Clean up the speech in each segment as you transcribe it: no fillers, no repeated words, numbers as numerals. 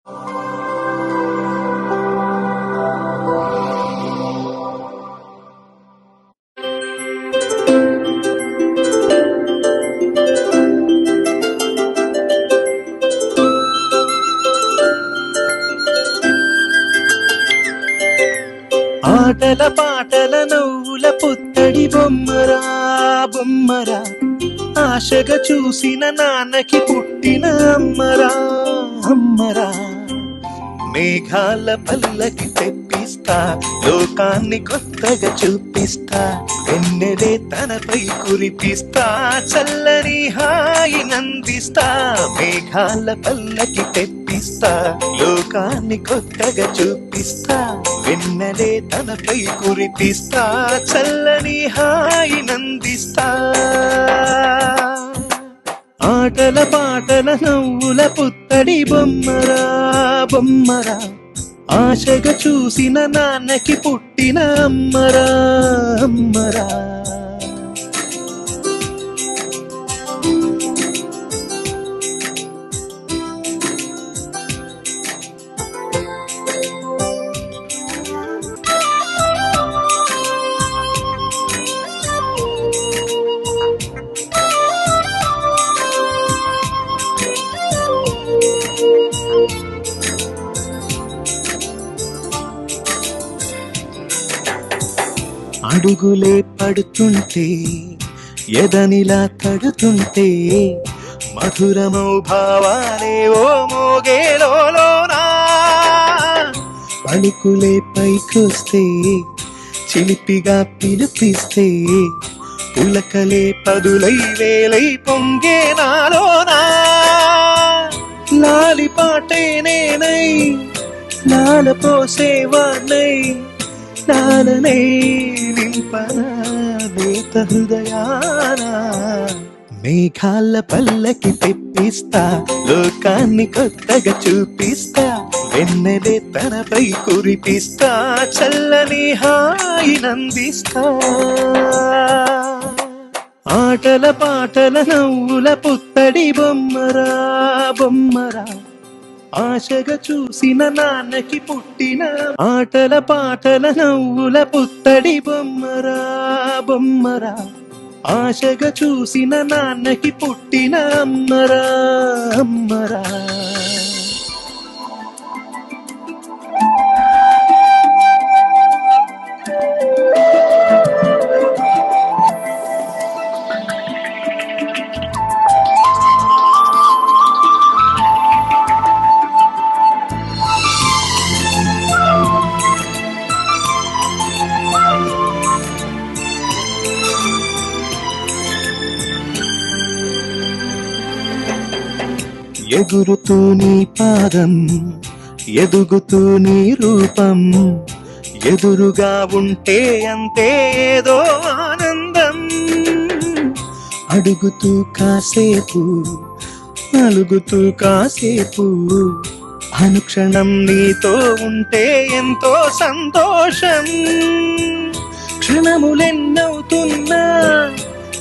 ఆటల పాటల నవ్వుల పుత్తడి బొమ్మరా బొమ్మరా, ఆశగా చూసిన నాన్నకి పుట్టిన అమ్మరా అమ్మరా. మేఘాల పల్లకి తెప్పిస్తా, లోకాన్ని కొత్తగా చూపిస్తా, వెన్నెలే తనపై కురిపిస్తా, చల్లని హాయి నందిస్తా. మేఘాల పల్లకి తెప్పిస్తా, లోకాన్ని కొత్తగా చూపిస్తా, వెన్నెలే తనపై కురిపిస్తా, చల్లని హాయి నందిస్తా. ఆటల పాటల నవ్వుల పుత్తడి బొమ్మరా బొమ్మరా, ఆశగా చూసిన నాన్నకి పుట్టిన అమ్మరా అమ్మరా. అడుగులే పడుతుంటే, ఎదనిలా తడుతుంటే, మధురమౌ భావాలే ఓ మోగేలోనా. పలుకులే పైకొస్తే, చిలిపిగా పిలిపిస్తే, పులకలే పదులై వేలై పొంగే నాలోనా. లాలి పాటే నేనై, లాల పోసేవాణ్ణై, లాలనే నింపనా నేత హృదయానా. మేఘాల పల్లకి తెప్పిస్తా, లోకాన్ని కొత్తగా చూపిస్తా, వెన్నెలే తనపై కురిపిస్తా, చల్లని హాయి నందిస్తా. ఆటల పాటల నవ్వుల పుత్తడి బొమ్మరా బొమ్మరా, ఆశగా చూసిన నాన్నకి పుట్టిన. ఆటల పాటల నవ్వుల పుత్తడి బొమ్మరా బొమ్మరా, ఆశగా చూసిన నాన్నకి పుట్టిన అమ్మరా అమ్మరా. ఎగురుతూ నీ పాదం, ఎదుగుతూ నీ రూపం, ఎదురుగా ఉంటే అంతే ఏదో ఆనందం. అడుగుతూ కాసేపు, అలుగుతూ కాసేపు, అనుక్షణం నీతో ఉంటే ఎంతో సంతోషం. క్షణములెన్నవుతున్నా,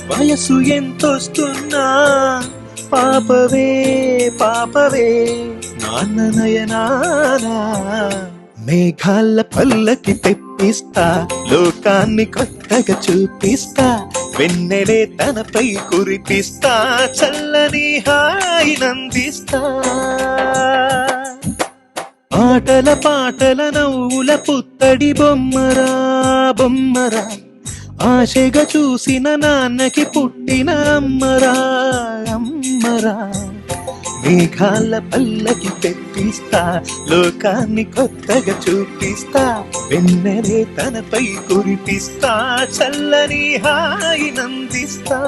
వయసు ఎంతొస్తున్నా, పాపవే పాపవే నాన్న నయనానా. మేఘాల పల్లకి తెప్పిస్తా, లోకాన్ని కొత్తగా చూపిస్తా, వెన్నెలే తనపై కురిపిస్తా, చల్లని హాయి నందిస్తా. ఆటల పాటల నవ్వుల పుత్తడి బొమ్మరా బొమ్మరా, ఆశగా చూసిన నాన్నకి పుట్టిన అమ్మరా అమ్మరా. మేఘాల పల్లకి తెప్పిస్తా, లోకాన్ని కొత్తగా చూపిస్తా, వెన్నెలే తనపై కురిపిస్తా, చల్లని హాయి నందిస్తా.